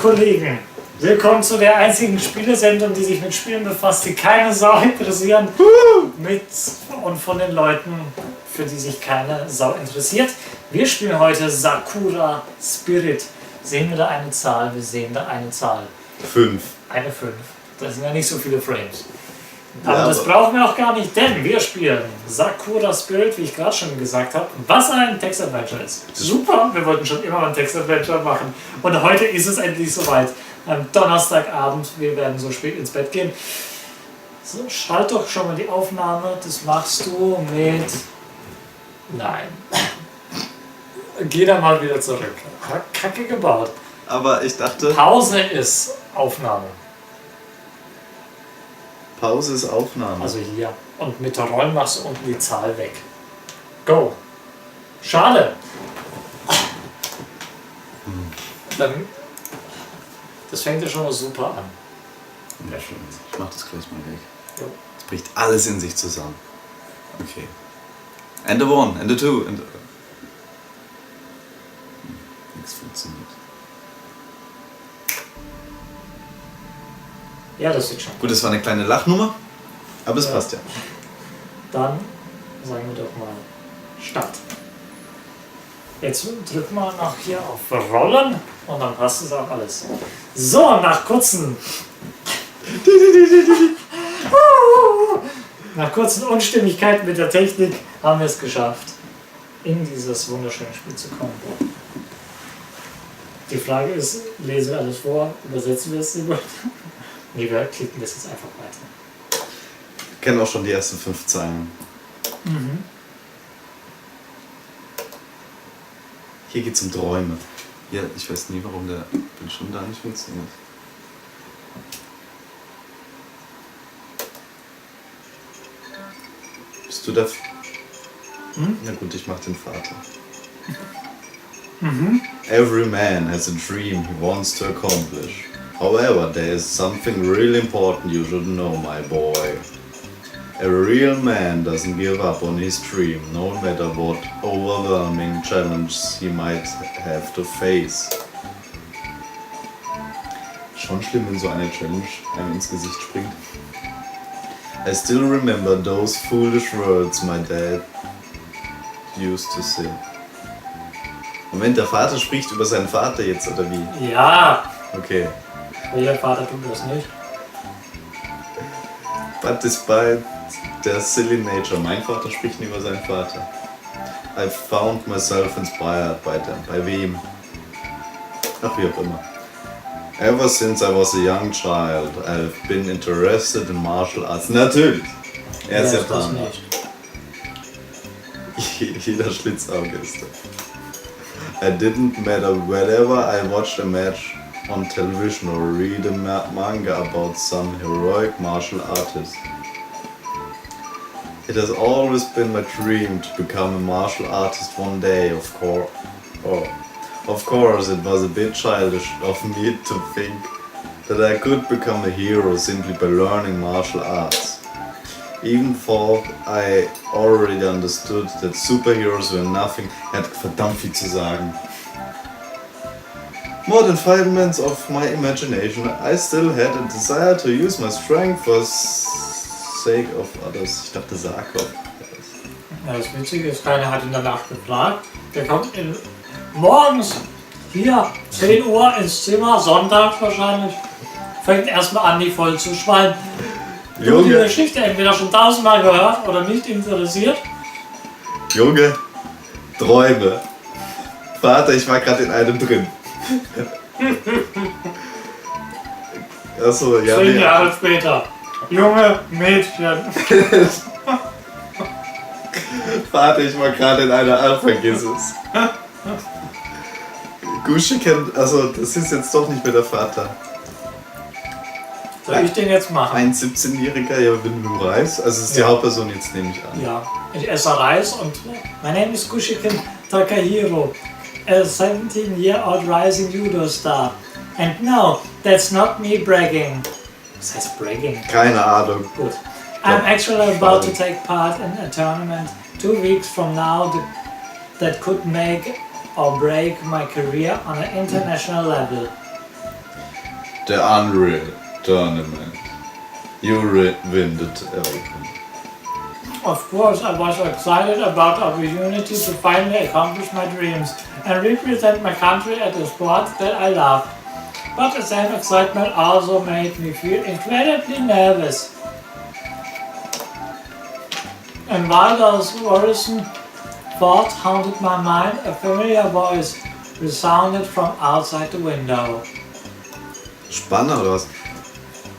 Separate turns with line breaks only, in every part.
Kollegen, willkommen zu der einzigen Spielesendung, die sich mit Spielen befasst, die keine Sau interessieren, mit und von den Leuten, für die sich keine Sau interessiert. Wir spielen heute Sakura Spirit. Sehen wir da eine Zahl? Wir sehen da eine Zahl.
5.
Eine 5. Das sind ja nicht so viele Frames. Aber das brauchen wir auch gar nicht, denn wir spielen Sakura Spirit, wie ich gerade schon gesagt habe, was ein Text-Adventure ist. Super, wir wollten schon immer ein Text-Adventure machen. Und heute ist es endlich soweit. Am Donnerstagabend, wir werden so spät ins Bett gehen. So, schalt doch schon mal die Aufnahme, das machst du mit... Nein. Geh da mal wieder zurück. Kacke gebaut.
Aber ich dachte...
Pause ist Aufnahme.
Pause ist Aufnahme.
Also hier. Und mit der Roll machst du unten die Zahl weg. Go. Schade. Dann, das fängt ja schon mal super an.
Ja, schön. Ich mach das gleich mal weg.
Jo.
Es bricht alles in sich zusammen. Okay. Ende 1, Ende 2, Ende... Nichts funktioniert.
Ja, das sieht schon.
Gut, das war eine kleine Lachnummer, aber es passt ja.
Dann sagen wir doch mal Start. Jetzt drücken wir noch hier auf Rollen und dann passt es auch alles. So, nach kurzen Unstimmigkeiten mit der Technik haben wir es geschafft, in dieses wunderschöne Spiel zu kommen. Die Frage ist, lesen wir alles vor, übersetzen wir es über? Nee, wir klicken das jetzt einfach weiter.
Ich kenne auch schon die ersten 5 Zeilen.
Mhm.
Hier geht es um Träume. Ja, ich weiß nie, warum der Bildschirm da nicht funktioniert. Bist du dafür? Na gut, ich mach den Vater. Every man has a dream he wants to accomplish. However, there is something really important you should know, my boy. A real man doesn't give up on his dream, no matter what overwhelming challenges he might have to face. Schon schlimm, wenn so eine Challenge einem ins Gesicht springt. I still remember those foolish words my dad used to say. Moment, der Vater spricht über seinen Vater jetzt, oder wie?
Ja!
Okay.
Welcher Vater tut das nicht?
But despite their silly nature, mein Vater spricht nie über seinen Vater. I found myself inspired by them. Bei wem? Ach, wie auch immer. Ever since I was a young child, I've been interested in martial arts. Natürlich! Er ist Japaner. Jeder Schlitzauge ist da. It didn't matter whenever I watched a match on television or read a manga about some heroic martial artist. It has always been my dream to become a martial artist one day, of course. Oh. Of course, it was a bit childish of me to think that I could become a hero simply by learning martial arts. Even though I already understood that superheroes were nothing. Er hat verdammt viel zu sagen. More than 5 minutes of my imagination, I still had a desire to use my strength for sake of others. Ich dachte Sakura.
Ja, das Witzige ist, keiner hat ihn danach gefragt. Der kommt morgens hier 10 Uhr ins Zimmer, Sonntag wahrscheinlich, fängt erstmal an, die voll zu schwallen. Du die Geschichte entweder schon 1000-mal gehört oder nicht interessiert.
Junge, Träume. Vater, ich war gerade in einem drin. Achso, ja.
10 Jahre später. Junge Mädchen.
Vater, ich war gerade in einer Art, vergiss es. Gushi kennt, also das ist jetzt doch nicht mehr der Vater.
Soll ich den jetzt machen?
Ein 17-Jähriger, ja, wenn du Reis, also ist die Hauptperson jetzt, nehme ich an.
Ja, ich esse Reis und mein Name ist Kushiken Takahiro, a 17-year-old rising judo star. And no, that's not me bragging. Was heißt bragging?
Keine Ahnung.
Gut. I'm actually about to take part in a tournament 2 weeks from now that could make or break my career on an international level.
The Unreal Tournament. You win the tournament.
Of course, I was excited about the opportunity to finally accomplish my dreams and represent my country at the sport that I love. But the same excitement also made me feel incredibly nervous. And while those worrisome thoughts haunted my mind, a familiar voice resounded from outside the window.
Spannend oder was?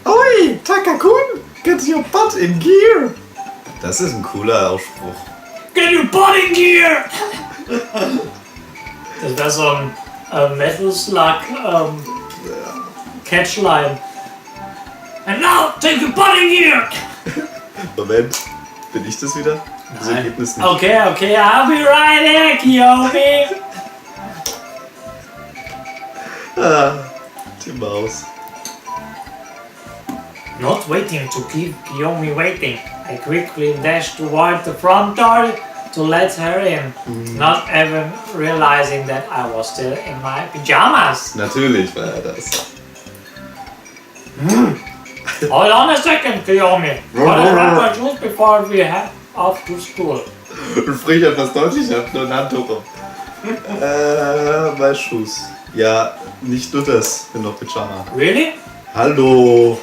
Oi, Takakun, get your butt in gear! Das ist ein cooler Ausspruch.
Get your butt in gear! Das wäre so ein Metal Slug Catchline. And now, take your butt in gear!
Moment, bin ich das wieder? Das Ergebnis nicht.
Okay, I'll be right there, Koyomi!
Die Maus.
Not waiting to keep Koyomi waiting, I quickly dashed toward the front door to let her in, not even realizing that I was still in my pajamas.
Natürlich war er das.
Hold on a second, Koyomi. Gotta wrap my shoes before we head off to school.
Du sprichst etwas Deutsch, ich hab nur ein Handtuch um. Mein Schuss. Ja, nicht nur das, bin noch Pyjama.
Really?
Hallo.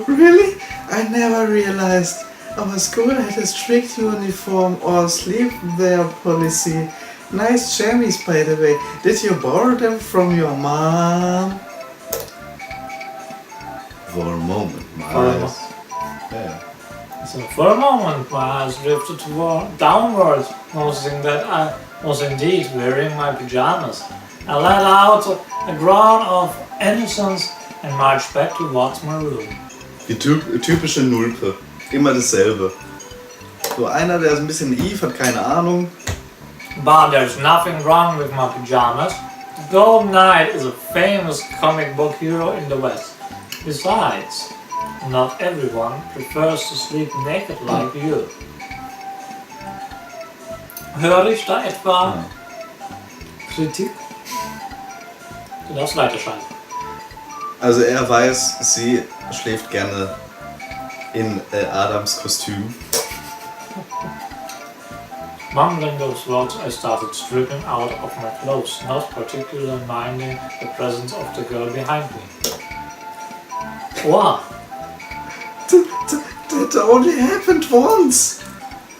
Really? I never realized our school had a strict uniform or sleepwear policy. Nice jammies, by the way. Did you borrow them from your mom? For a moment, my eyes. Yeah.
So for a moment, my eyes drifted downwards, noticing that I was indeed wearing my pajamas. I let out a groan of innocence and marched back towards my room.
Die typische Nulpe. Immer dasselbe. So einer, der ist ein bisschen naiv, hat keine Ahnung.
But there's nothing wrong with my pajamas. The Golden Knight is a famous comic book hero in the West. Besides, not everyone prefers to sleep naked like you. Höre ich da etwa Kritik? Du darfst weiterschreiben.
Also er weiß, sie schläft gerne in Adams Kostüm.
Mumbling those words, I started stripping out of my clothes, not particularly minding the presence of the girl behind me. Wow!
That only happened once!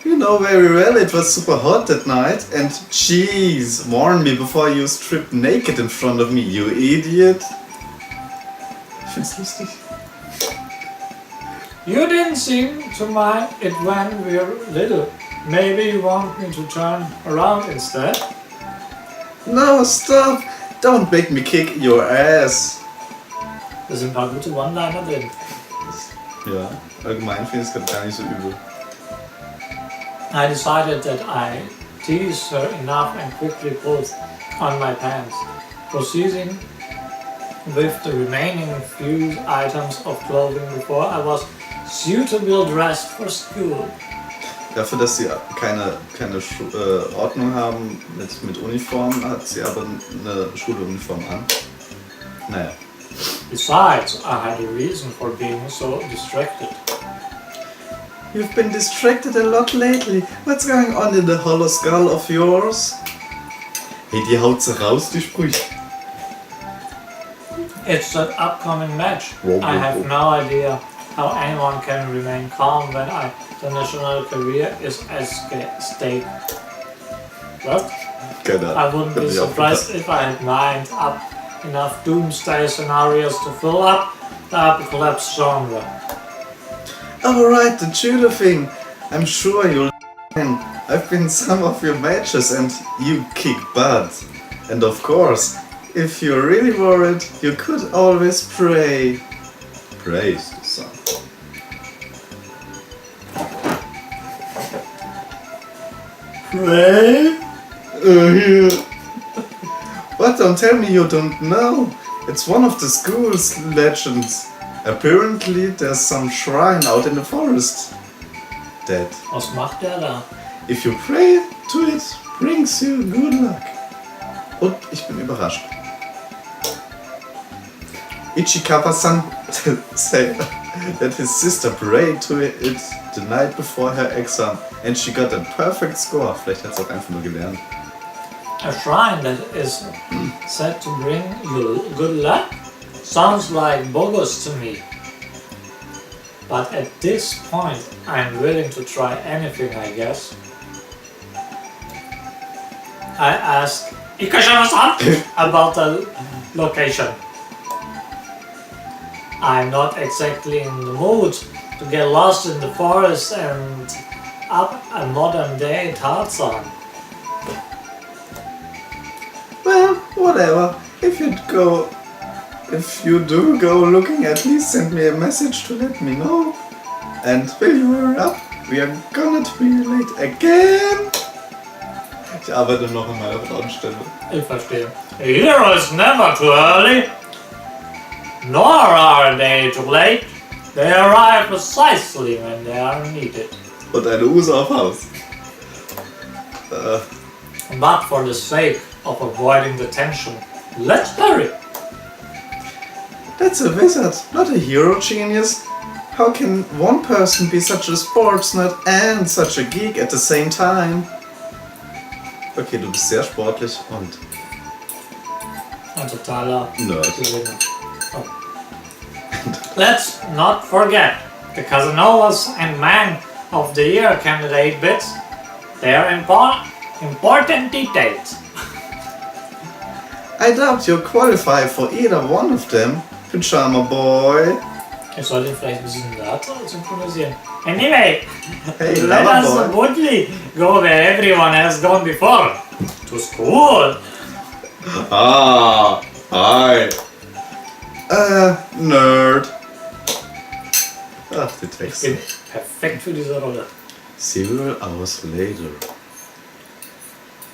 You know very well it was super hot that night and jeez, warn me before you strip naked in front of me, you idiot! Ich find's lustig.
You didn't seem to mind it when we were little. Maybe you want me to turn around instead?
No, stop! Don't make me kick your ass!
Da sind ein paar gute One-Liner drin.
Ja, allgemein finde ich es gar nicht so übel.
I decided that I teased her enough and quickly pulled on my pants, proceeding with the remaining few items of clothing before I was suitably dressed for school.
Dafür, dass sie keine Ordnung haben mit Uniform, hat sie aber eine Schuluniform an. Naja.
Besides, I had a reason for being so distracted.
You've been distracted a lot lately. What's going on in the hollow skull of yours? Hey, die haut sie raus, die Sprüche.
It's that upcoming match.
Whoa,
I have
whoa.
no idea how anyone can remain calm when the national career is at stake. What?
Keine Ahnung.
I wouldn't be surprised if I had lined up enough doomsday scenarios to fill up the apocalypse genre.
Alright, the judo thing. I'm sure you'll win. I've been in some of your matches and you kick butt. And of course, if you're really worried, you could always pray. Praise the sun. Pray? Here. What? Don't tell me you don't know. It's one of the school's legends. Apparently there's some shrine out in the forest. That
Was macht der da?
if you pray to it, brings you good luck. Und ich bin überrascht. Ichikawa-san said that his sister prayed to it the night before her exam and she got a perfect score. Vielleicht hat sie auch einfach nur gelernt.
A shrine that is said to bring you good luck sounds like bogus to me. But at this point, I'm willing to try anything, I guess. I asked Ikashima-san about the location. I'm not exactly in the mood to get lost in the forest and up a modern day Tarzan.
Well, whatever. If you do go looking, at least send me a message to let me know. And will you hurry up? We are gonna be late again. Ich arbeite noch an meiner Frauenstelle.
Ich verstehe. A hero is never too early, nor are they too late. They arrive precisely when they are needed.
Und eine Hose auf Haus.
But for the sake of avoiding the tension, let's hurry.
That's a wizard, not a hero genius. How can one person be such a sports nerd and such a geek at the same time? Okay, du bist sehr sportlich und
Ein totaler
Nerd.
Gewinner. Oh. Let's not forget the Casanovas and Man of the Year candidate bits. They are important details.
I doubt you'll qualify for either one of them, Pyjama Boy.
Ich sollte vielleicht ein bisschen lauter synchronisieren. Anyway,
Hey,
let us
Lover Boy.
boldly go where everyone has gone before. To school.
Ah, hi. Nerd. Ach, die
Ich
Texte.
bin perfekt für diese Rolle.
Several hours later.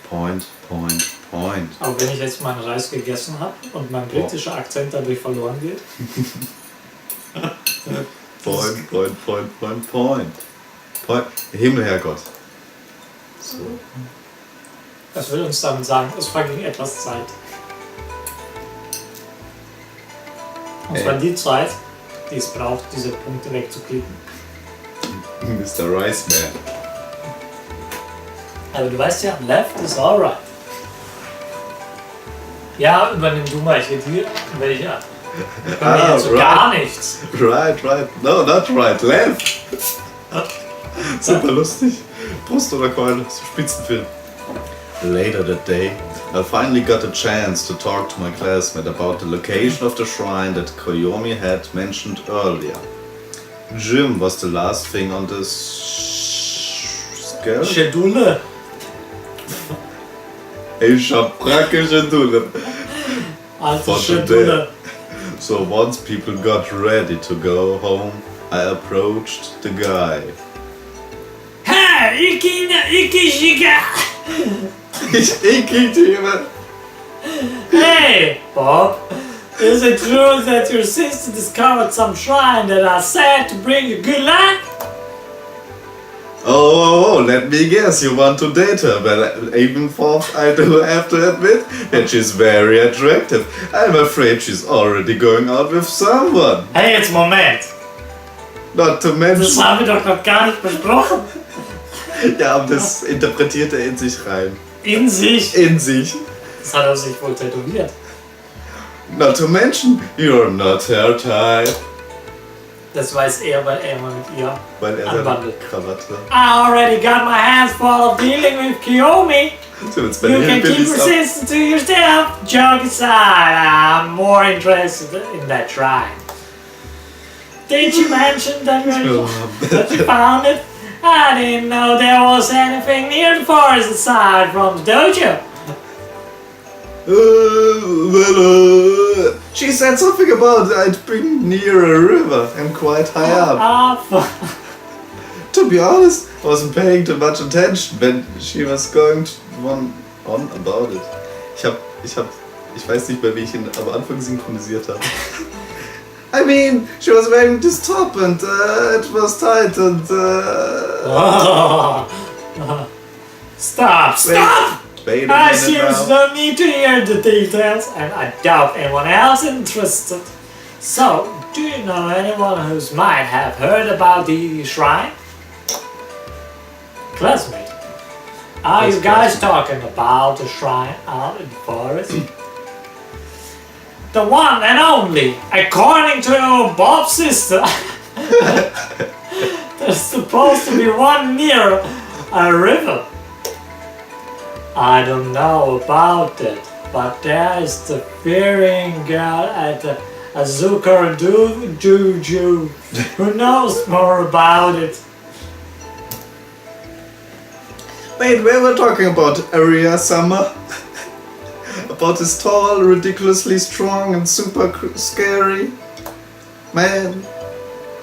Point.
Aber wenn ich jetzt meinen Reis gegessen habe und mein britischer Akzent dadurch verloren geht.
Point. Himmel, Herrgott. So.
Das will uns damit sagen, es verging etwas Zeit. Und zwar die Zeit, die es braucht, diese Punkte wegzuklicken.
Mr. Rice Man.
Aber du weißt ja, left is alright. Ja, übernimm du mal, ich rede hier, werde ich ja. Ich kann mir jetzt so gar nichts.
Right. No, not right. Left. Super lustig. Brust oder Keule. So Spitzenfilm. Later that day, I finally got a chance to talk to my classmate about the location of the shrine that Koyomi had mentioned earlier. Gym was the last thing on the schedule.
Schedule.
Ich hab praktische Schedule.
Also
For
Schedule.
So once people got ready to go home, I approached the guy.
Ha! Iki Shiga!
Ich Thema.
Hey, Bob! Is it true that your sister discovered some shrine that are said to bring you good luck?
Oh, let me guess, you want to date her. Well, even though I do have to admit that she's very attractive. I'm afraid she's already going out with someone.
Hey, jetzt Moment!
Not to
Das
mention...
haben wir doch noch gar nicht besprochen.
Ja, aber das interpretiert er in sich rein.
In sich.
In sich.
Das hat er sich wohl tätowiert.
Not to mention, you're not her type.
Das weiß er, weil er immer mit ihr
Weil er seine
anwandelt.
Krawatte...
I already got my hands full of dealing with Koyomi.
So, jetzt bei
You
den
can keep
Hillbillies ab.
persistent to yourself. Joke aside, I'm more interested in that shrine. Did you mention that you found it? I didn't know there was anything near the forest aside from the dojo.
She said something about I'd been near a river and quite high up. To be honest, I wasn't paying too much attention when she was going on about it. Ich weiß nicht mehr, wie ich ihn am Anfang synchronisiert habe. I mean, she was wearing this top and it was tight and
Stop!
Wait a
I
minute
seriously
now.
don't need to hear the details, and I doubt anyone else interested. So, do you know anyone who might have heard about the shrine? Classmate. Are you guys talking about the shrine out in the forest? The one and only, according to your Bob's sister. There's supposed to be one near a river. I don't know about it, but there is the fearing girl at the Sakura Juju who knows more about it.
Wait, we were talking about Ariya Summer? About this tall, ridiculously strong and super scary man?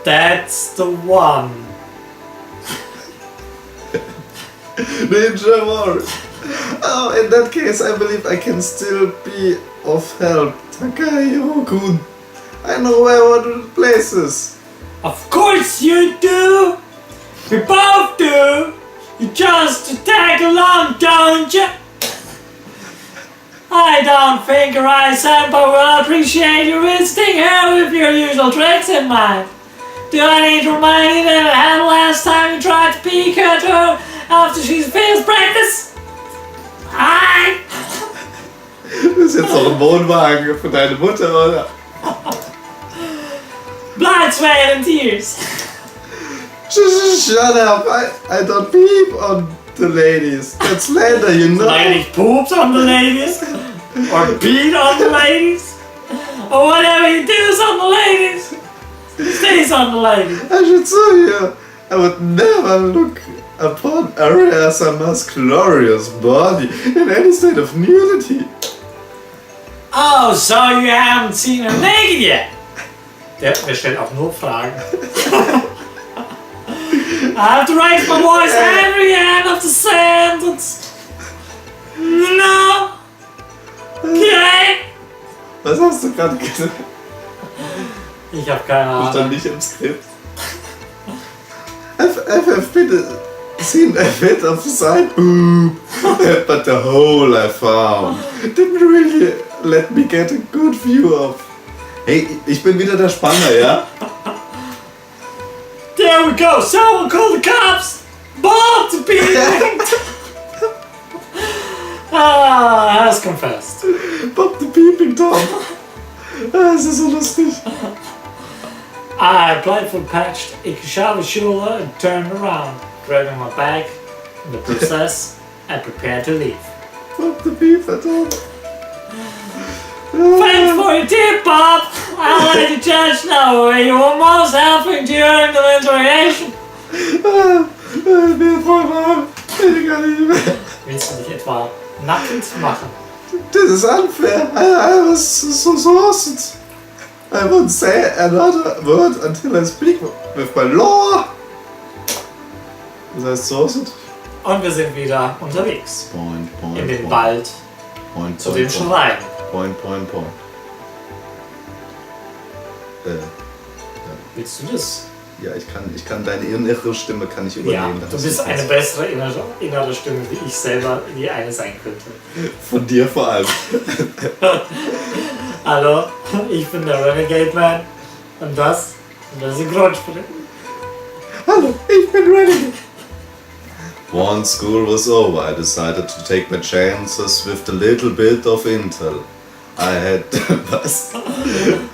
That's the one.
Ninja War. Oh, in that case, I believe I can still be of help. Takahiro-kun. I know where one of the places.
Of course you do. We both do. You just tag along, don't you? I don't think Ariya-senpai will appreciate you visiting her with your usual tricks in mind. Do I need to remind you that it happened last time you tried to peek at her after she's finished breakfast? Hi!
Das ist jetzt doch ein Wohnwagen für deine Mutter, oder?
Blood, sweat and tears.
Shut up! I don't peep on the ladies. That's slander, you know.
Lady poops on the ladies, or beat on the ladies, or whatever he does on the ladies, stays on the ladies.
I should tell you, I would never look upon Ariya-sama's glorious body in any state of nudity.
Oh, so you haven't seen her naked yet? Der stellt auch nur Fragen. I have to raise my voice every end of the sentence. No. Okay.
Was hast du gerade gesagt?
Ich hab keine Ahnung.
Stand nicht im Skript. I've been seen a bit of the side boob, but the hole I found didn't really let me get a good view of. Hey, ich bin wieder der Spanner, ja?
There we go! Someone call the cops! Bob to be linked! Has confessed.
Bob the Peeping Tom. Das ist so lustig.
I blindfold-patched Ikishawa and turned around, grabbing my bag and the process and prepared to leave.
Bob the Peeping Tom.
Thanks for your tip, Bob! I'll let the judge know where you were most helping during the interrogation.
Wir voll warm.
Willst du dich etwa nackend machen?
This is unfair. I was so exhausted. I won't say another word until I speak with my law. Das heißt exhausted?
Und wir sind wieder unterwegs. In den Wald. Zu dem Schrein.
Point.
Willst du das?
Ja, ich kann deine innere Stimme kann ich übernehmen.
Ja, du bist eine bessere innere Stimme, wie ich selber je eine sein könnte.
Von dir vor allem.
Hallo, ich bin der Renegade Man und das ist Synchronsprechen.
Hallo, ich bin Renegade. Once school was over, I decided to take my chances with a little bit of intel. I had was?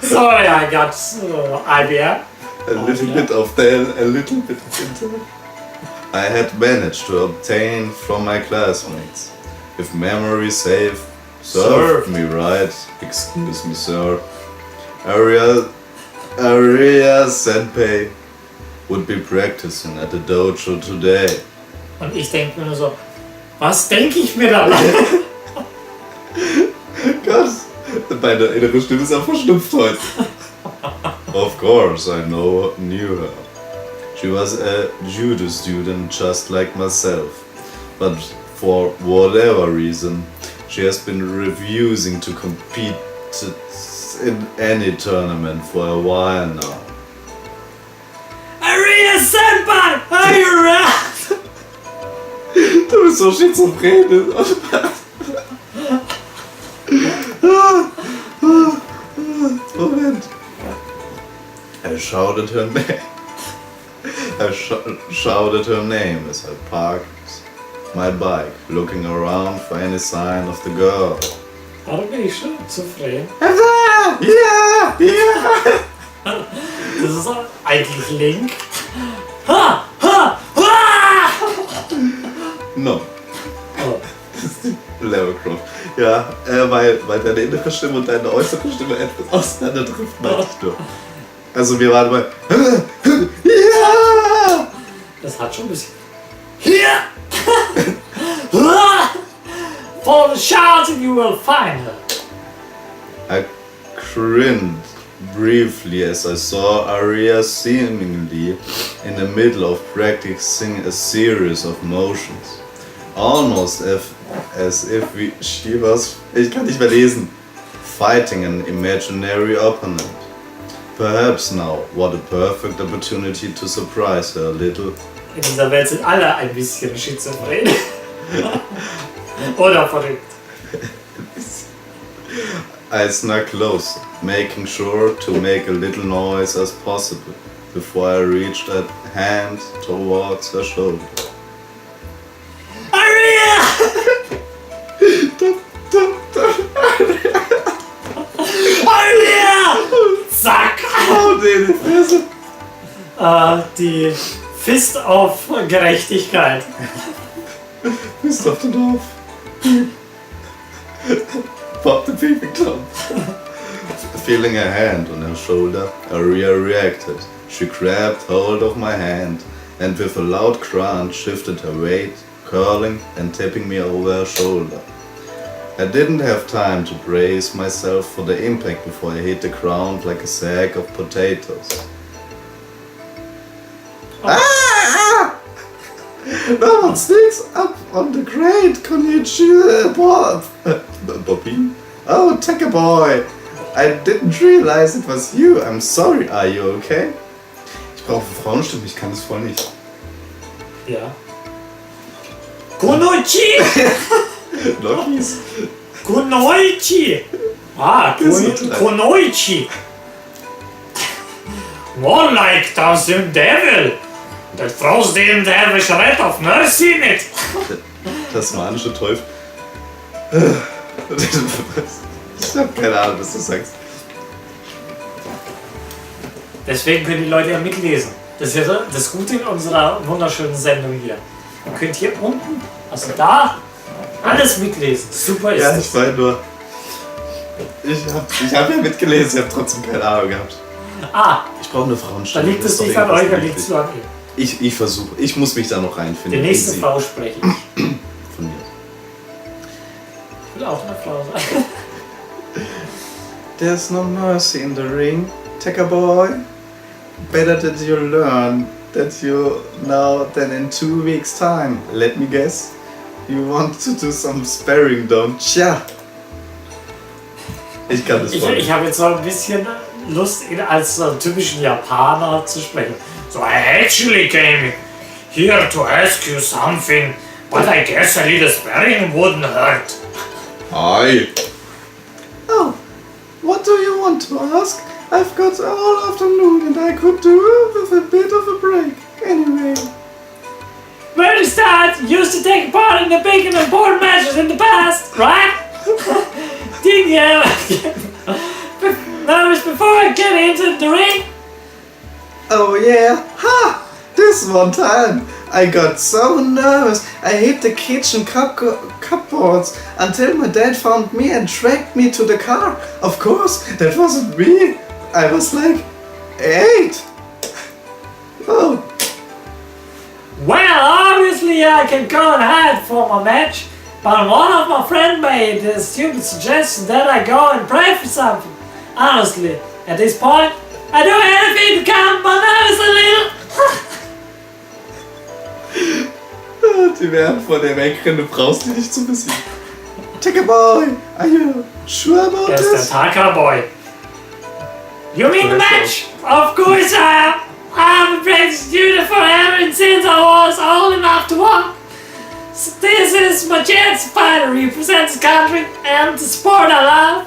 Sorry, I got IBM.
A little bit of intel. I had managed to obtain from my classmates. If memory served me right, excuse me, sir. Ariya-senpai would be practicing at the dojo today.
Und ich denke mir nur so, was denke ich mir da?
Gott, meine innere Stimme ist auch verschnupft heute. Of course, I knew her. She was a judo student just like myself. But for whatever reason, she has been refusing to compete in any tournament for a while now.
Ariya-senpai, are you right?
Du bist so schizophren. Moment. shouted her name. Shouted her name as I parked my bike, looking around for any sign of the girl.
Warum bin ich schon zufrieden?
Ja!
Das ist eigentlich Link. Ha! Ha! Ha!
No.
Oh.
Das ist die Lara Croft. Ja, weil deine innere Stimme und deine äußere Stimme etwas auseinanderdriften, meinte ich nur. Also wir waren bei ja!
Das hat schon ein bisschen. Hier! For the shouting you will find her.
I grinned briefly as I saw Ariya seemingly in the middle of practicing a series of motions. Almost as if she was, ich kann nicht mehr lesen, fighting an imaginary opponent. Perhaps now, what a perfect opportunity to surprise her a little.
In dieser Welt sind alle ein bisschen schizophren. Oder verrückt.
I snuck close, making sure to make a little noise as possible before I reached a hand towards her shoulder.
Ariya! Ariya! Zack!
Oh, nee, die Fresse!
Die Fist auf Gerechtigkeit.
Fist auf den Dorf. Pop the peeping Tom. Feeling a hand on her shoulder, Ariya reacted. She grabbed hold of my hand and with a loud crunch shifted her weight, curling and tipping me over her shoulder. I didn't have time to brace myself for the impact before I hit the ground like a sack of potatoes. Oh. Ah! No one sneaks up on the grate, konnichiwa, Bobby. Oh, take a boy. I didn't realize it was you. I'm sorry. Are you okay? Ich brauche eine Frauenstimme, ich kann das voll nicht.
Ja. Konoichi!
Lokis.
Konoichi! Ah, Konoichi! More like the devil! that throws the entire shred of mercy in it.
Tasmanische Teufel. Ich hab keine Ahnung, was du sagst.
Deswegen können die Leute ja mitlesen. Das ist ja das Gute in unserer wunderschönen Sendung hier. Ihr könnt hier unten, also da, alles mitlesen. Super ist
ja,
das.
Ich meine nur, ich hab ja mitgelesen, ich hab trotzdem keine Ahnung gehabt.
Ah,
ich brauche eine Frauenstimme.
Da liegt es nicht an euch, da liegt es nur an ihm.
Ich versuche, ich muss mich da noch reinfinden.
Die nächste Frau spreche ich.
Von mir.
Ich will auch eine Frau sein.
There's no mercy in the ring, Taka boy. Better that you learn that you now than in 2 weeks time. Let me guess. You want to do some sparring, don't ya? Ich kann das voll.
Ich habe jetzt so ein bisschen Lust, ihn als so einen typischen Japaner zu sprechen. So, I actually came here to ask you something, but I guess a little sparring wouldn't hurt.
Hi. Oh, what do you want to ask? I've got all afternoon and I could do with a bit of a break. Anyway.
Where to start? Used to take part in the big and important matches in the past, right? Did you ever get nervous before I get into the ring?
Oh yeah, ha! This one time I got so nervous I hit the kitchen cupboards until my dad found me and dragged me to the car. Of course, that wasn't me. I was like 8. Oh.
Well, obviously I can go and hide for my match, but one of my friends made the stupid suggestion that I go and pray for something. Honestly, at this point, I do anything to calm my nerves a little.
Die werden von der wegrennen, du brauchst die nicht zu besiegen. Take a boy, are you sure about this?
That's the Taka boy. You mean the match? Of course I am. I've been practicing judo forever and since I was old enough to walk. So this is my chance to fight and represent the country and the sport I love.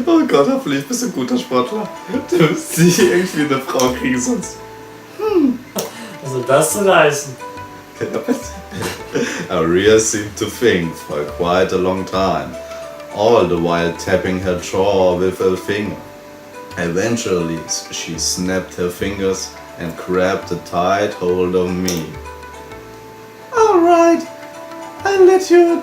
Oh Gott, hoffentlich bist du ein guter Sportler. Du musst nicht irgendwie eine Frau kriegen, sonst...
Also das zu leisten.
Ariya seemed to think for quite a long time, all the while tapping her jaw with her finger. Eventually, she snapped her fingers and grabbed a tight hold of me. Alright, I'll let you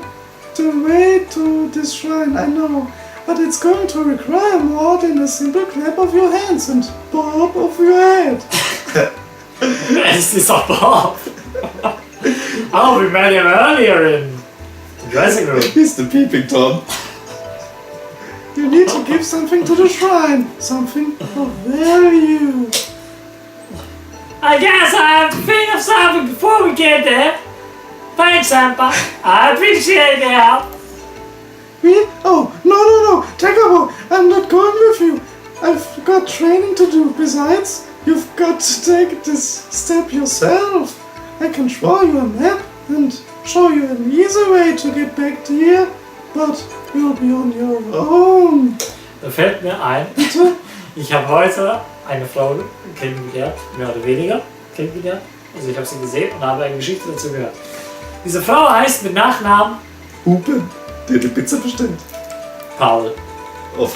the way to this shrine, I know, but it's going to require more than a simple clap of your hands and bob of your head.
Es ist doch Bob. Oh, we met him earlier in the dressing room.
He's the peeping Tom. You need to give something to the shrine, something of value.
I guess I have to think of something before we get there. Thanks, Senpai. I appreciate the help.
Me? Oh, no, Takahiro, I'm not going with you. I've got training to do. Besides, you've got to take this step yourself. I can draw you a map and show you an easy way to get back here, but you'll be on your own.
Da fällt mir ein, ich habe heute eine Frau kennengelernt, mehr oder weniger kennengelernt. Also ich habe sie gesehen und habe eine Geschichte dazu gehört. Diese Frau heißt mit Nachnamen
Hupe, der die Pizza bestellt.
Paul.
Oh.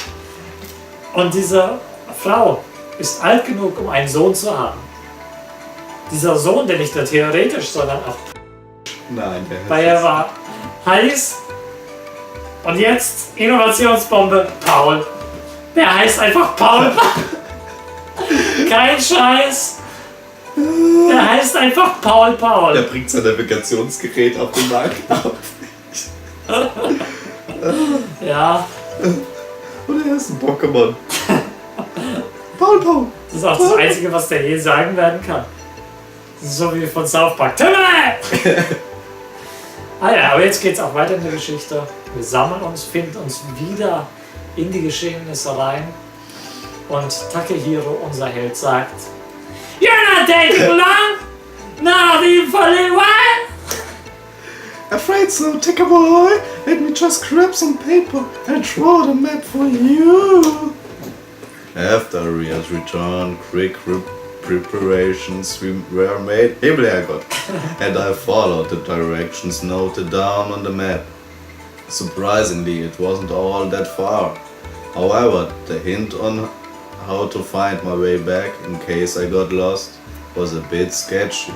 Und diese Frau ist alt genug, um einen Sohn zu haben. Dieser Sohn, der nicht nur theoretisch, sondern auch
Nein, der
bei ihr war heiß. Und jetzt Innovationsbombe Paul. Der heißt einfach Paul. Kein Scheiß. Der heißt einfach Paul.
Der bringt sein Navigationsgerät auf den Markt auf.
Ja.
Und er ist ein Pokémon. Paul.
Das ist auch das Einzige, was der je sagen werden kann. Das ist so wie von South Park. Ah ja, aber jetzt geht's auch weiter in der Geschichte. Wir sammeln uns, finden uns wieder in die Geschehnisse rein. Und Takahiro, unser Held, sagt: You're not taking long! Not even for a little while!
Afraid so, Takahiro. Let me just grab some paper and draw the map for you. After Ariya's return, quick preparations were made, and I followed the directions noted down on the map. Surprisingly, it wasn't all that far. However, the hint on how to find my way back in case I got lost was a bit sketchy.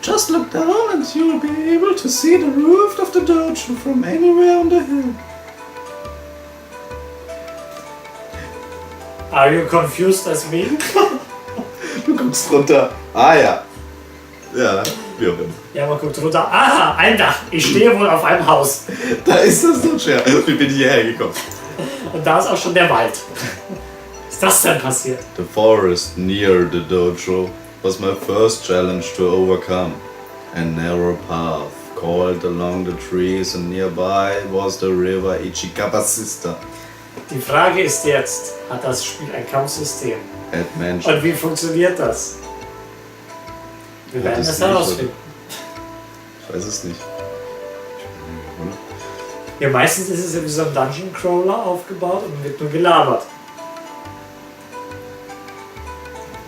Just look down and you'll be able to see the roof of the dojo from anywhere on the hill.
Are you confused as me?
Du guckst runter. Ah ja. Ja, wie auch immer.
Ja, man guckt runter. Aha, ein Dach. Ich stehe wohl auf einem Haus.
Da ist das Dojo. Wie bin ich hierher gekommen?
Und da ist auch schon der Wald. Was ist das denn passiert?
The forest near the dojo was my first challenge to overcome. A narrow path called along the trees and nearby was the river Ichikabasista.
Die Frage ist jetzt, hat das Spiel ein Kampfsystem? Und wie funktioniert das? Wir werden es herausfinden.
Ich weiß es nicht.
Ja, meistens ist es ja wie so ein Dungeon Crawler aufgebaut und wird nur gelabert.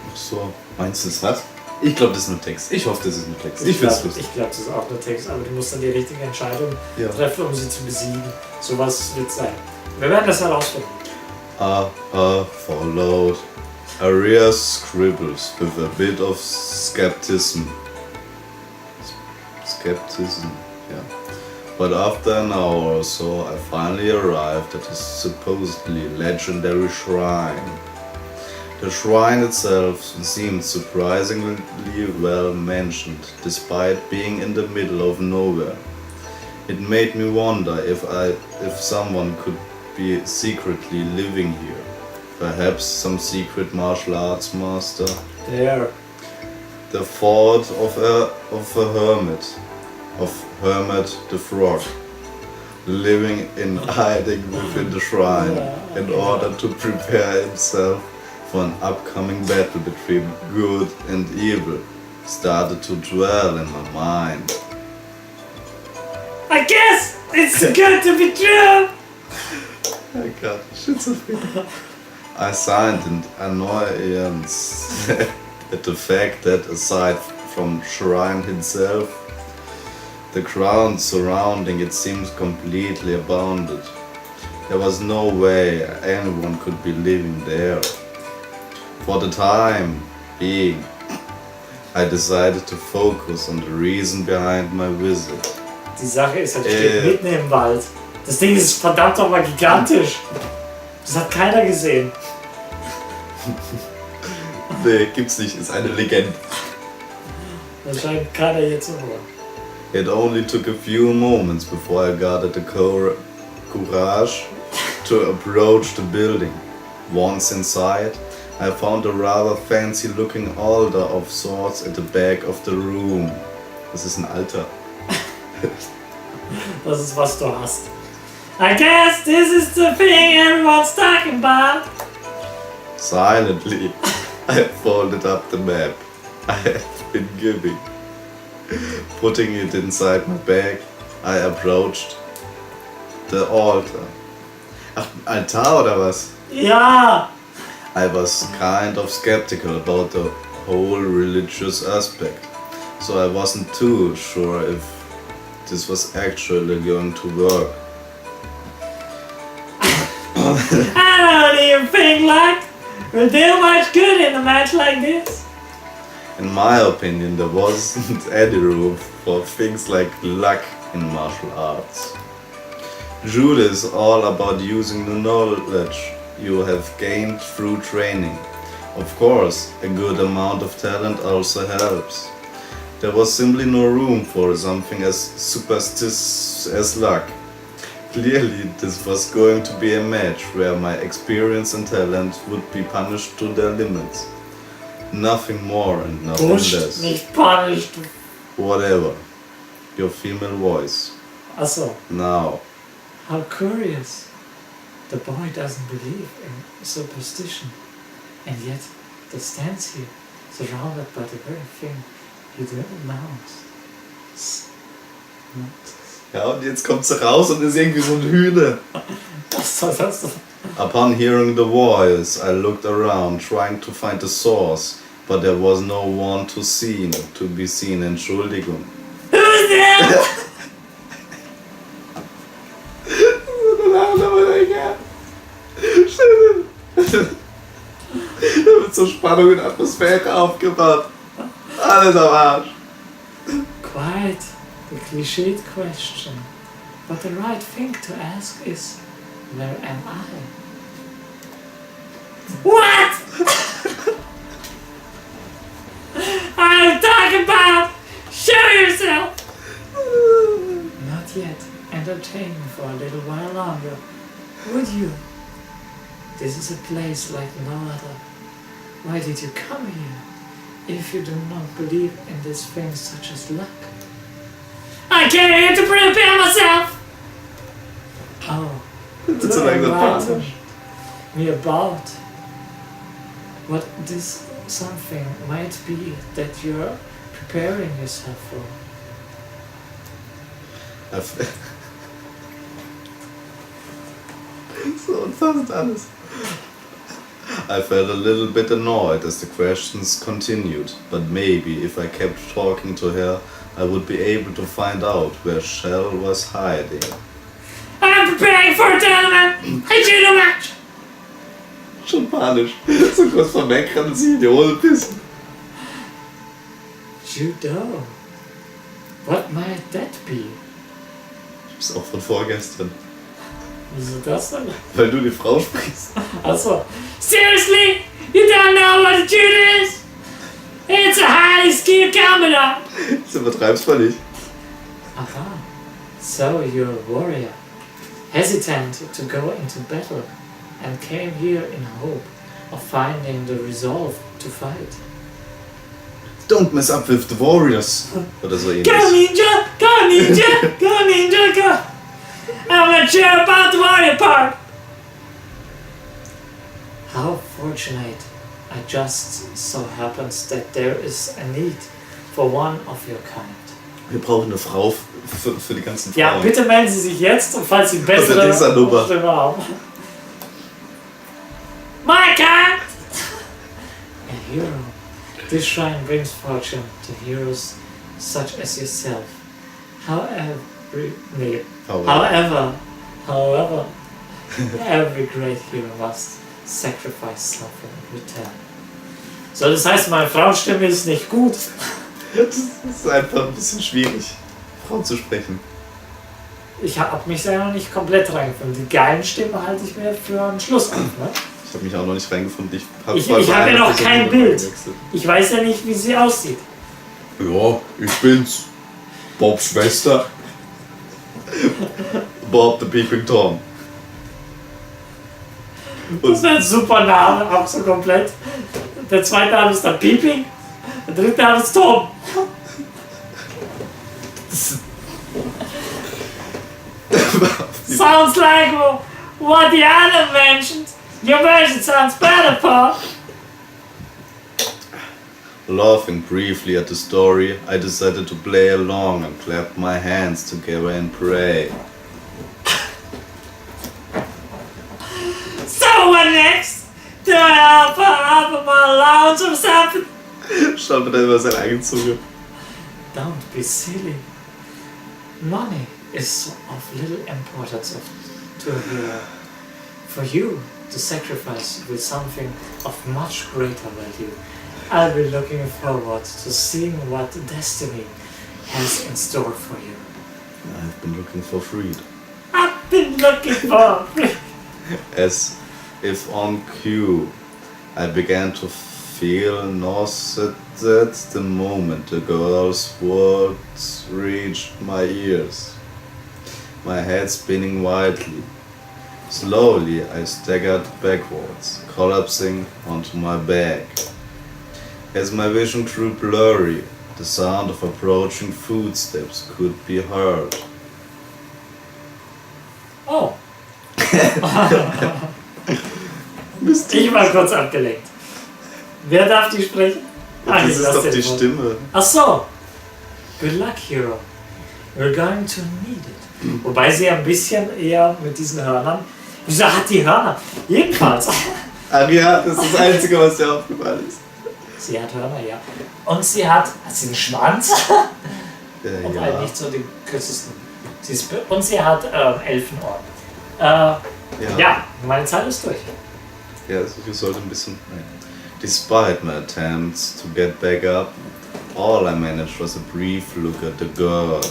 Ach so, meinst du das was? Ich glaube, das ist nur Text. Ich hoffe, das ist nur Text. Ich finde es lustig.
Ich glaube, das ist auch nur Text, aber du musst dann die richtige Entscheidung treffen, um sie zu besiegen. Sowas wird sein. Wir werden das herausfinden.
Followed Ariya's scribbles with a bit of skepticism. Yeah. But after an hour or so, I finally arrived at a supposedly legendary shrine. The shrine itself seemed surprisingly well mentioned, despite being in the middle of nowhere. It made me wonder if someone could be secretly living here. Perhaps some secret martial arts master.
There.
The thought of Hermit the Frog, living in hiding within the shrine in order to prepare himself for an upcoming battle between good and evil, started to dwell in my mind.
I guess it's good to be true!
Oh God, schizophrenia. I signed an annoyance at the fact that aside from Shrine himself, the ground surrounding it seems completely abandoned. There was no way anyone could be living there. For the time being, I decided to focus on the reason behind my visit.
Die Sache ist, halt steht mitten im Wald. Das Ding ist verdammt nochmal gigantisch. Das hat keiner gesehen.
Nee, gibt's nicht, ist eine Legende.
Das scheint keiner hier zu hören.
It only took a few moments before I gathered the courage to approach the building. Once inside, I found a rather fancy-looking altar of sorts at the back of the room. Das ist ein Altar.
Das ist, was du hast. I guess this is the thing everyone's talking about.
Silently, I folded up the map I had been given. Putting it inside my bag, I approached the altar. Ach, Altar oder was?
Ja!
I was kind of skeptical about the whole religious aspect, so I wasn't too sure if this was actually going to work.
I don't even think like we'll do much good in a match like this.
In my opinion, there wasn't any room for things like luck in martial arts. Judo is all about using the knowledge you have gained through training. Of course, a good amount of talent also helps. There was simply no room for something as superstitious as luck. Clearly, this was going to be a match where my experience and talent would be punished to their limits. Nothing more and nothing less.
Nicht punished.
Whatever. Your female voice.
Achso.
Now.
How curious. The boy doesn't believe in superstition. And yet, he stands here, surrounded by the very thing he didn't mount.
Ja, und jetzt kommt sie raus und ist irgendwie so ein Hühner.
Was soll das denn?
Upon hearing the voice, I looked around, trying to find the source, but there was no one to be seen. Entschuldigung.
Who's there?
Da wird so Spannung und Atmosphäre aufgebaut. Alles am Arsch.
Quite the cliched question. But the right thing to ask is, where am I? What? I'm talking about! Show yourself! Not yet. Entertain me for a little while longer. Would you? This is a place like no other. Why did you come here? If you do not believe in these things such as luck. I came here to prepare myself! Oh.
It's like the pattern.
Me about what this something might be that you're preparing yourself for.
So unfassend alles. I felt a little bit annoyed as the questions continued, but maybe if I kept talking to her, I would be able to find out where Shell was hiding.
I'm preparing for a tournament! A judo match!
Schon panisch. So kurz vor Wegrennen und sich in die Hose pissen.
Judo? What might that be?
Du bist auch von vorgestern.
Wieso das denn?
Weil du die Frau sprichst.
Also, seriously? You don't know what a judo is? It's a highly skilled combat.
Das übertreibst du nicht.
Aha. So you're a warrior. Hesitant to go into battle and came here in hope of finding the resolve to fight.
Don't mess up with the warriors. Oder so ähnlich.
Go ninja! Go ninja! Go ninja! Go! I'm not sure about the warrior part! How fortunate. I just so happens that there is a need for one of your kind.
Wir brauchen eine Frau für die ganzen Frauen.
Ja, bitte melden Sie sich jetzt, falls Sie bessere Stimme haben. hero. This shrine brings fortune to heroes such as yourself. However, every great hero must sacrifice something in return. So, das heißt, meine Frauenstimme ist nicht gut.
Das ist einfach ein bisschen schwierig, Frauen zu sprechen.
Ich habe mich selber noch nicht komplett reingefunden. Die geilen Stimmen halte ich mir für einen Schluss auf. Ne?
Ich habe mich auch noch nicht reingefunden. Ich
habe ja noch kein Bild. Ich weiß ja nicht, wie sie aussieht.
Ja, ich bin's. Bobs Schwester. Bob the Peeping Tom.
Das ist ein super Name, auch so komplett. Der zweite Name ist dann Peeping, der dritte Name ist Tom. Sounds like what the other mentioned. Your version sounds better, Paul.
Laughing briefly at the story, I decided to play along and clapped my hands together and pray.
So what next? Do I help her up on my lounge or something?
Schaut mir da über seine eigene Zunge.
Don't be silly. Money is of little importance to a hero. For you to sacrifice with something of much greater value, I'll be looking forward to seeing what destiny has in store for you.
I've been looking for freedom.
I've been looking for freedom.
As if on cue, I began to feel nauseated the moment the girl's words reached my ears. My head spinning wildly. Slowly I staggered backwards, collapsing onto my back. As my vision grew blurry, the sound of approaching footsteps could be heard.
Oh. Ich war kurz abgelenkt. Wer darf die sprechen?
Das ist doch die Stimme.
Ach so. Good luck, hero. We're going to need it. Wobei sie ein bisschen eher mit diesen Hörnern. Wieso hat die Hörner? Jedenfalls.
Ariya, das ist das Einzige, was dir aufgefallen ist.
Sie hat Hörner, ja. Und sie hat sie einen Schwanz. Und
ja.
halt nicht so den kürzesten. Und sie hat Elfenohren. Ja, meine Zeit ist durch.
Ja, also ich sollte ein bisschen. Nein. Despite my attempts to get back up, all I managed was a brief look at the girl.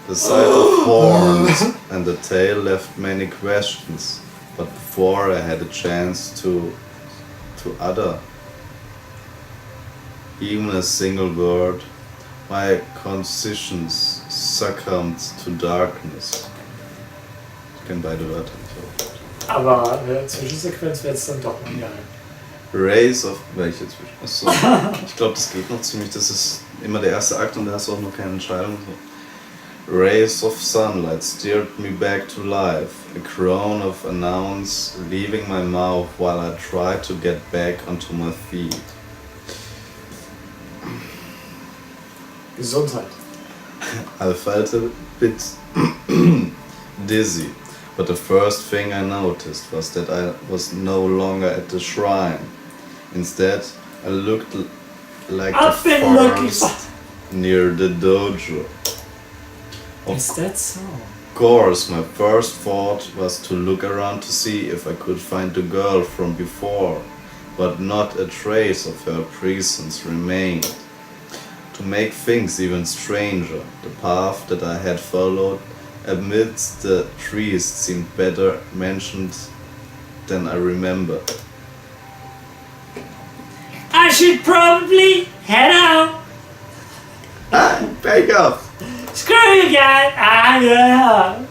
The sight of horns and the tail left many questions, but before I had a chance to utter even a single word, my conscience succumbed to darkness. Ich kenne beide Wörter nicht.
Aber eine Zwischensequenz wäre jetzt dann doch mal geil.
Rays of. Welche Zwischen? Achso. Ich glaube, das geht noch ziemlich. Das ist immer der erste Akt und da hast du auch noch keine Entscheidung. So. Rays of sunlight steered me back to life. A groan of announce leaving my mouth while I tried to get back onto my feet.
Gesundheit.
I felt a bit dizzy, but the first thing I noticed was that I was no longer at the shrine. Instead, I looked like the forest near the dojo.
Is that so?
Of course, my first thought was to look around to see if I could find the girl from before, but not a trace of her presence remained. To make things even stranger, the path that I had followed amidst the trees seemed better mentioned than I remembered.
I should probably head out.
Back up!
Screw you guys! Yeah.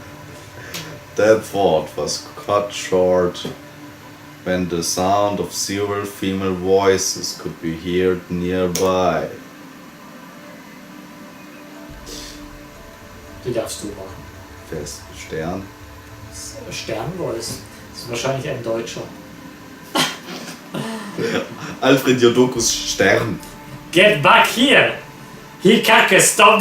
That thought was cut short when the sound of several female voices could be heard nearby.
Die darfst du machen.
Fest. Stern.
Sternvoice. Das ist wahrscheinlich ein Deutscher.
Alfred Jodokus Stern.
Get back here! He kacke, stop!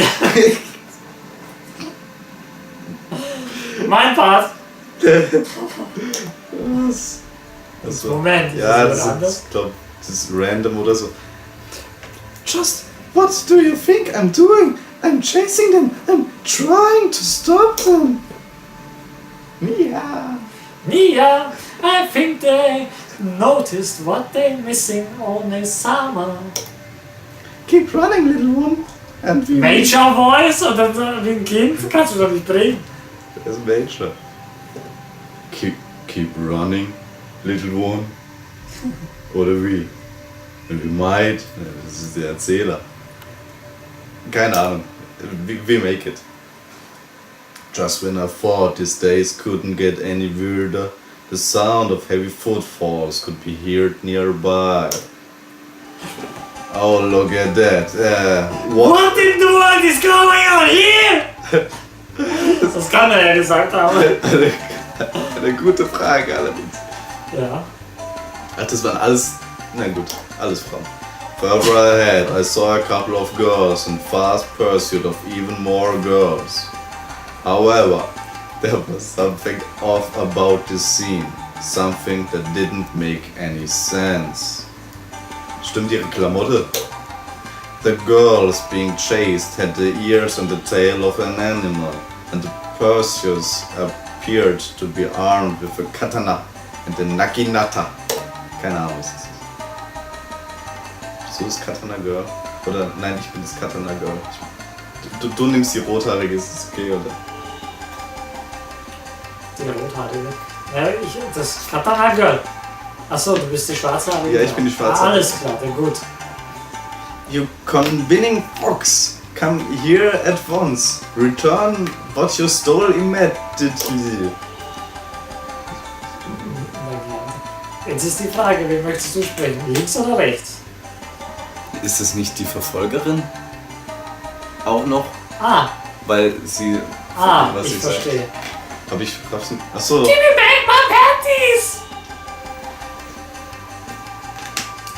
Mein Part!
Was?
Moment,
Ja,
ist
das ist, ich glaube, Das ist random oder so. Just what do you think I'm doing? I'm chasing them. I'm trying to stop them. Mia.
Mia, I think they noticed what they're missing on the summer.
Keep running, little one. And we
Major Voice oder so wie ein Kind? Kannst du doch nicht bringen.
Das ist Major. Keep running, little one. Oder wie? And we might. Das ist der Erzähler. Keine Ahnung. We make it. Just when I thought these days couldn't get any weirder, the sound of heavy footfalls could be heard nearby. Oh, look at that.
What in the world is going on here? Das kann er ja gesagt haben.
Eine gute Frage allerdings.
Ja.
Ach, das waren alles... Na gut, alles Frauen. Further ahead, I saw a couple of girls in fast pursuit of even more girls. However, there was something off about this scene. Something that didn't make any sense. Stimmt ihre Klamotte? The girls being chased had the ears and the tail of an animal, and the pursuers appeared to be armed with a katana and a naginata. Keine Ahnung, was das ist. So ist Katana Girl? Oder nein, ich bin das Katana Girl. Du nimmst die rothaarige, ist das okay, oder?
Die rothaarige? Ja, das Katana Girl. Achso, du bist die schwarzhaarige?
Ja, ich bin die schwarzhaarige.
Alles klar, dann gut.
You convincing fox, come here at once. Return what you stole immediately.
Jetzt ist die Frage, wen möchtest du sprechen? Links oder rechts?
Ist es nicht die Verfolgerin? Auch noch?
Ah.
Weil sie...
was ich verstehe.
Sagt. Hab ich... Achso.
Give me back my panties!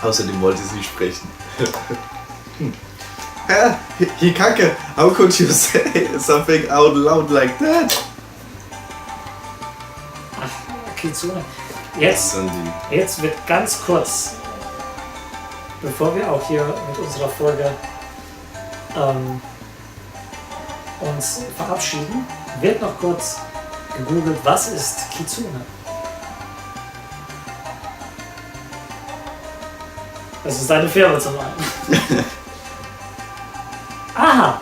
Außerdem wollte sie sprechen. Hikake, how could you say something out loud like that?
Ach, Kitsune. Jetzt wird ganz kurz, bevor wir auch hier mit unserer Folge uns verabschieden, wird noch kurz gegoogelt, was ist Kitsune? Das ist eine Firma zum einen. Aha!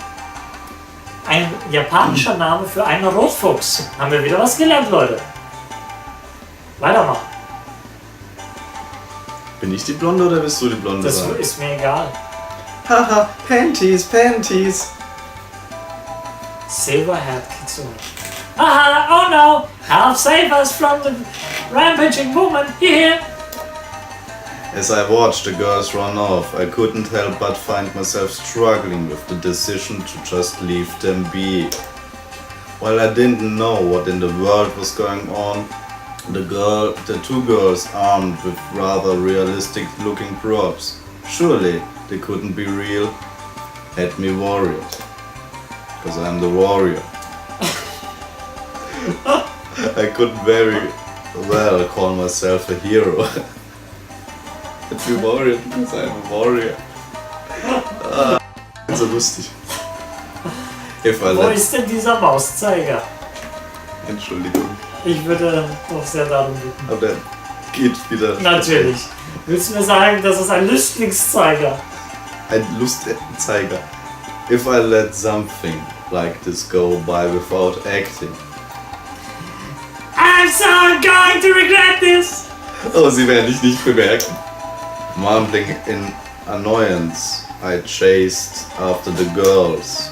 Ein japanischer Name für einen Rotfuchs. Haben wir wieder was gelernt, Leute. Weitermachen.
Bin ich die Blonde oder bist du die Blonde?
Das ist mir egal.
Haha, Panties.
Silver-haired Kitsune. Aha, oh no! Help save us from the rampaging woman here!
As I watched the girls run off, I couldn't help but find myself struggling with the decision to just leave them be. While I didn't know what in the world was going on, the two girls armed with rather realistic looking props, surely they couldn't be real, had me worried. Because I'm the warrior. I could very well call myself a hero. Had me worried because I'm a warrior. So lustig.
Wo ist denn dieser Mauszeiger?
Entschuldigung.
Ich würde doch sehr darum bitten.
Aber der geht wieder.
Natürlich. Willst du mir sagen, das ist ein Lüstlingszeiger?
Ein Lustzeiger. If I let something like this go by without acting.
I'm so going to regret this!
Oh, sie werden dich nicht bemerken. Mumbling in annoyance, I chased after the girls.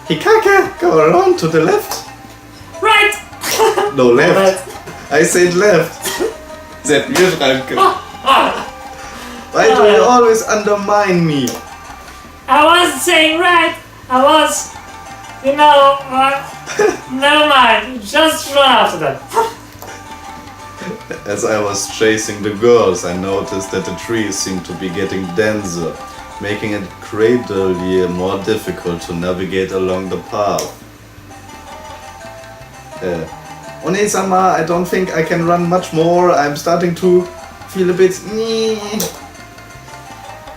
Hikake, go around to the left.
Right!
No, left.
Right.
I said left. Sie hätten mir schreiben können. Why do you always undermine me?
I wasn't saying right. I was, never mind. Just run after them.
As I was chasing the girls, I noticed that the trees seemed to be getting denser, making it greatly more difficult to navigate along the path. One-sama, I don't think I can run much more. I'm starting to feel a bit...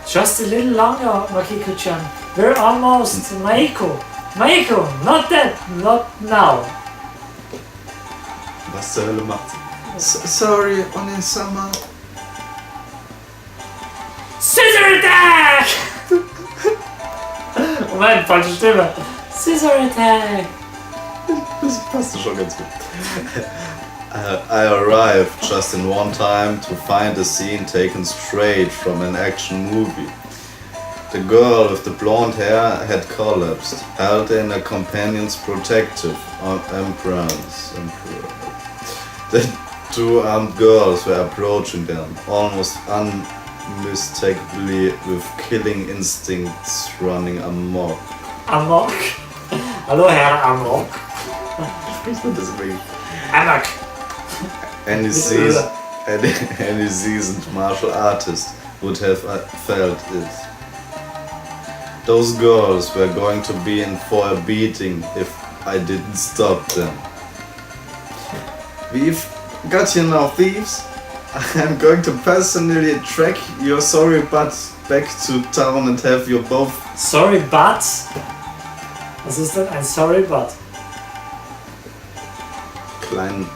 Just a little longer, Makiko-chan. We're almost Maiko. Maiko, not that, not now.
Was zur Hölle macht sie? Sorry, Onisama.
Scissor Attack! Moment, falsche Stimme. Scissor Attack!
Das passt schon ganz gut. I arrived just in one time to find a scene taken straight from an action movie. The girl with the blonde hair had collapsed, held in a companion's protective embrace. The two armed girls were approaching them, almost unmistakably with killing instincts running amok.
Amok? Hallo Herr Amok.
Spricht man das wirklich?
Amok.
Any seasoned martial artist would have felt it. Those girls were going to be in for a beating if I didn't stop them. We've got you now, thieves. I'm going to personally track your sorry butts back to town and have you both...
Sorry butts? Was ist denn ein sorry butt?
Kleine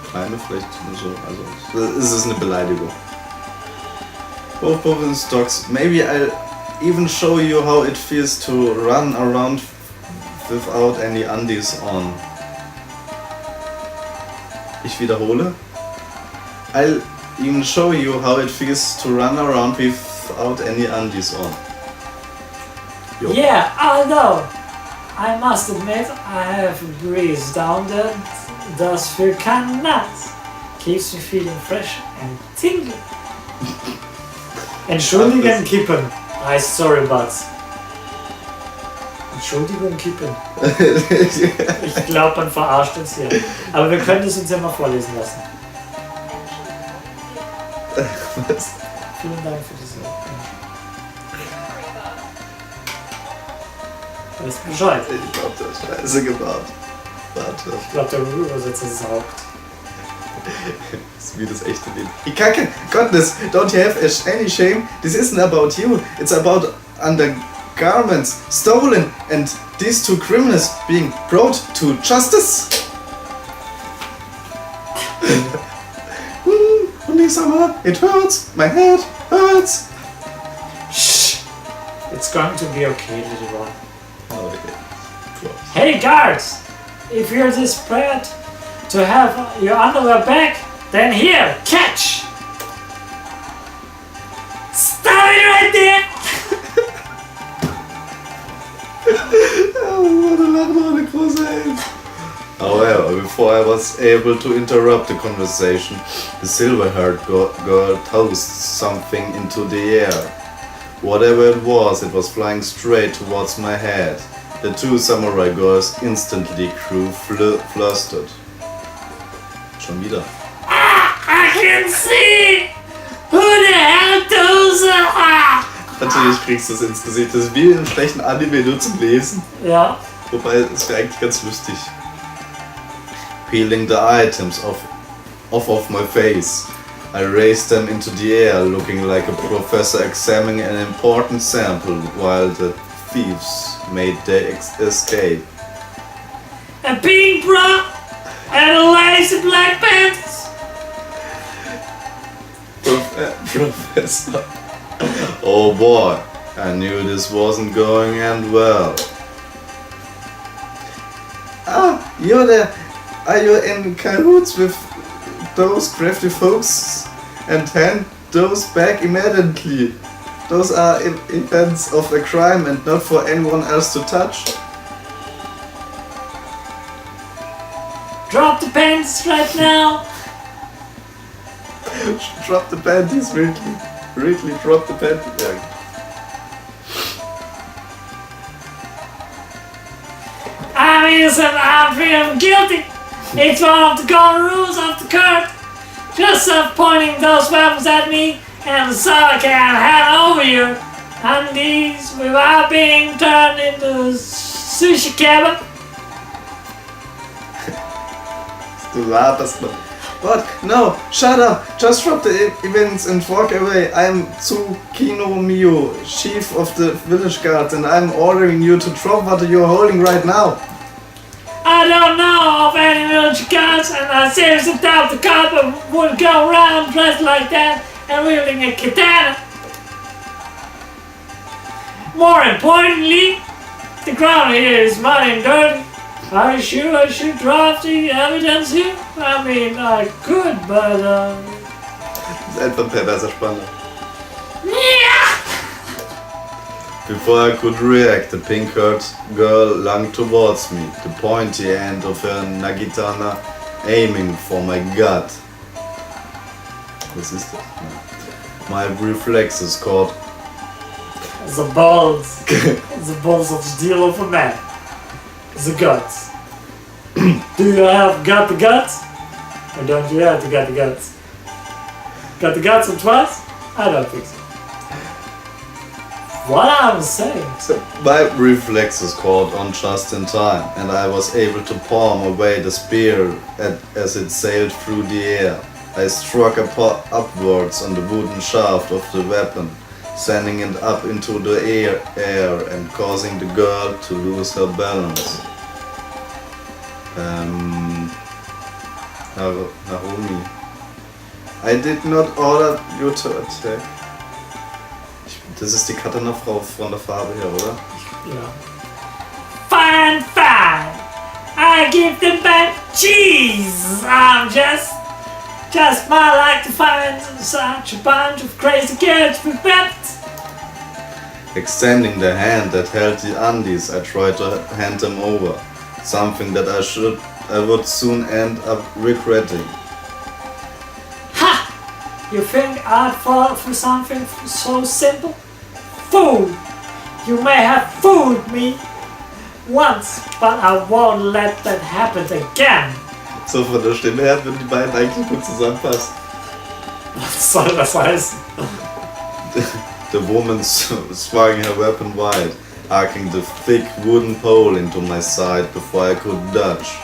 vielleicht so, also es ist eine Beleidigung. Both in stocks. Maybe I'll even show you how it feels to run around without any undies on. Ich wiederhole. I'll even show you how it feels to run around without any undies on. Jo.
Yeah, although I must admit I have breezed down that does feel kinda nice. Keeps me feeling fresh and tingly. Entschuldigen kippen. Heißt sorry butts. Entschuldigung kippen. Ich glaube, man verarscht uns hier. Aber wir können es uns ja mal vorlesen lassen.
Was?
Vielen Dank für diese. Weißt du Bescheid?
Ich glaub, der hat Scheiße gebaut. Warte.
Ich glaube, der Übersetzer saugt.
Das ist wie das echte Leben. Die Kacke! Goodness, don't you have any shame? This isn't about you. It's about undergarments stolen and these two criminals being brought to justice. Onisama, it hurts. My head hurts.
Shh! It's going to be okay, little one.
Oh,
Hey guards! If you're desperate to have your underwear back, then here, catch! Stop it right there!
However, before I was able to interrupt the conversation, the silver-haired girl tossed something into the air. Whatever it was flying straight towards my head. The two samurai girls instantly grew flustered. Schon wieder.
I can see! Who the hell does that?
Natürlich kriegst du es ins Gesicht. Das ist wie in einem schlechten Anime nur zum Lesen.
Ja.
Wobei, es wäre eigentlich ganz lustig. Peeling the items off my face. I raised them into the air, looking like a professor examining an important sample, while the thieves made their escape.
A pink bra and a lacy black pants.
Professor. Oh boy, I knew this wasn't going to end well. You're there. Are you in cahoots with those crafty folks? And hand those back immediately. Those are events of a crime and not for anyone else to touch.
Drop the pants right now.
Drop the panties, really. Really, drop the panties. Yeah.
I'm innocent, I'm free, I'm guilty. It's one of the golden rules of the court. Just stop pointing those weapons at me and so I can hand over you. And these without being turned into sushi kebab.
Du laberst noch. What? No, shut up! Just drop the events and walk away. I'm Tsukino Miyo, chief of the village guard, and I'm ordering you to drop what you're holding right now.
I don't know of any village guards, and I seriously doubt the copper would go around dressed like that and wielding a katana. More importantly, the ground here is muddy and dirty. Are you sure I should drop the evidence here? I mean, I could, but
Das ist einfach ein perverser Spanner.
yeah!
Before I could react, the pink-haired girl lunged towards me, the pointy end of her nagitana aiming for my gut. Was ist das? My reflexes caught
The balls of the deal of a man. The guts. Do you have got the guts? Or don't you have to got the guts? Got the guts of twice? I don't think so. What I'm saying.
So my reflexes caught on just in time, and I was able to palm away the spear as it sailed through the air. I struck upwards on the wooden shaft of the weapon, sending it up into the air and causing the girl to lose her balance. Narumi, I did not order you to attack. Das ist die Katana-Frau von der Farbe her, oder?
Yeah. Fine. I give them back cheese. I'm just might like to find such a bunch of crazy kids with bats.
Extending the hand that held the undies, I tried to hand them over. Something that I would soon end up regretting.
Ha! You think I'd fall for something so simple? Fool! You may have fooled me once, but I won't let that happen again.
So von der Stimme her würden die beiden eigentlich gut zusammenpassen.
Was soll das heißen?
The woman swung her weapon wide, arcing the thick wooden pole into my side before I could dodge.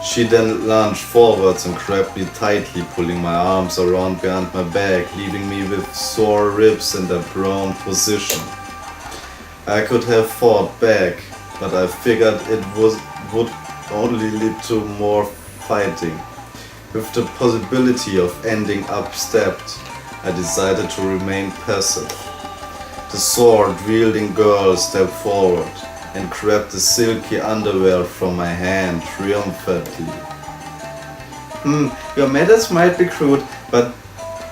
She then lunged forwards and grabbed me tightly, pulling my arms around behind my back, leaving me with sore ribs in a prone position. I could have fought back, but I figured it would only lead to more fighting. With the possibility of ending up stabbed, I decided to remain passive. The sword-wielding girl stepped forward and grabbed the silky underwear from my hand triumphantly. Your methods might be crude, but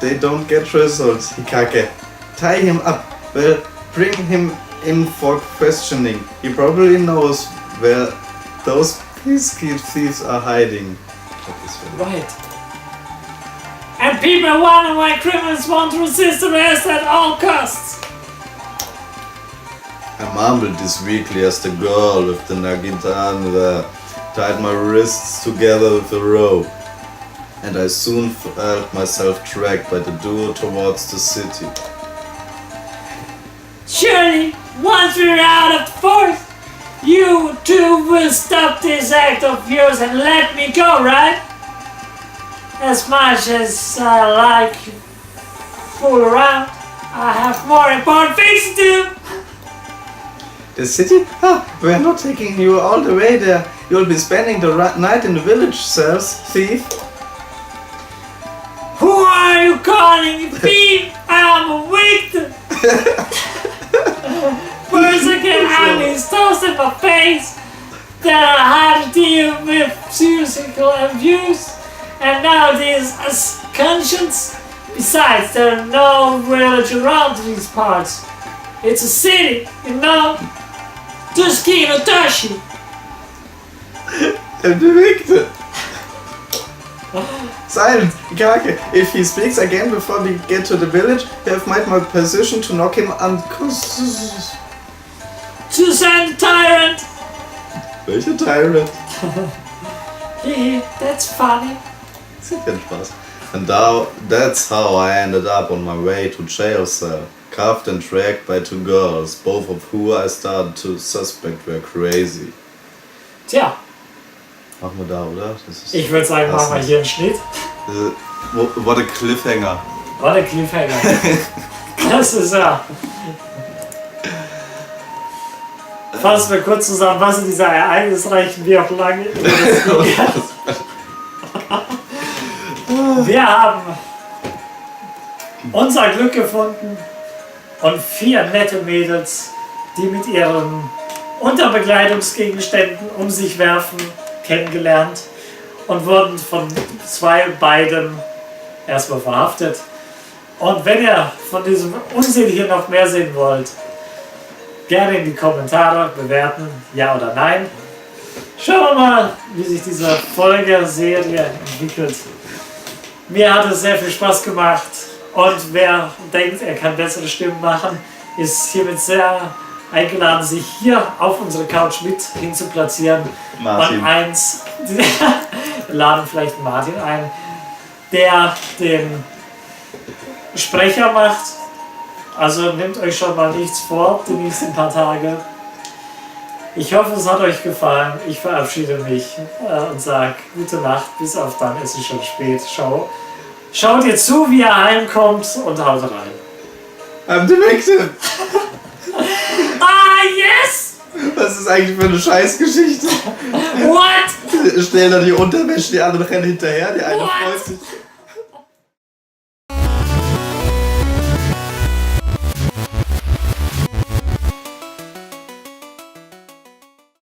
they don't get results, Hikage. Tie him up. Well, bring him in for questioning. He probably knows where those pesky thieves are hiding.
Right. And people wonder why criminals want to resist arrest at all costs.
I mumbled this weakly as the girl with the nagitana tied my wrists together with a rope, and I soon felt myself dragged by the duo towards the city.
Surely, once we're out of the forest, you two will stop this act of yours and let me go, right? As much as I like to fool around, I have more important things to do.
The city? We're not taking you all the way there. You'll be spending the night in the village cells, thief.
Who are you calling a thief? I'm a victim. First I get ugly toast in my face, then I had to deal with physical abuse, and now this conscience. Besides, there are no village around these parts. It's a city, you know. Durchgenudelt.
And the victim. Silence, Ikage. If he speaks again before we get to the village, you have made my position to knock him unconscious.
To send the tyrant.
Welcher Tyrant?
That's funny.
Das ist kein Spaß. And now, that's how I ended up on my way to jail cell, cuffed and dragged by two girls, both of who I started to suspect were crazy.
Tja.
Machen wir da, oder? Das ist
Ich würde sagen, machen wir hier einen Schnitt.
What a Cliffhanger.
What a Cliffhanger. Das ist ja... Fassen wir kurz zusammen, was in dieser ereignisreichen, wie auch lange... Wir haben unser Glück gefunden und 4 nette Mädels, die mit ihren Unterbekleidungsgegenständen um sich werfen, kennengelernt und wurden von beiden erstmal verhaftet. Und wenn ihr von diesem Unsinn hier noch mehr sehen wollt, gerne in die Kommentare bewerten, ja oder nein. Schauen wir mal, wie sich diese Folge-Serie entwickelt. Mir hat es sehr viel Spaß gemacht und wer denkt, er kann bessere Stimmen machen, ist hiermit sehr eingeladen, sich hier auf unsere Couch mit hinzuplatzieren.
Martin.
Und wir laden vielleicht Martin ein, der den Sprecher macht. Also nehmt euch schon mal nichts vor die nächsten paar Tage. Ich hoffe, es hat euch gefallen. Ich verabschiede mich und sage gute Nacht. Bis auf dann, es ist schon spät. Schaut ihr zu, wie ihr heimkommt und haut rein.
I'm the victim!
Ah, yes!
Was ist eigentlich für eine Scheißgeschichte?
What?
Stellen da die Unterwäsche, die anderen rennen hinterher, die eine freut sich.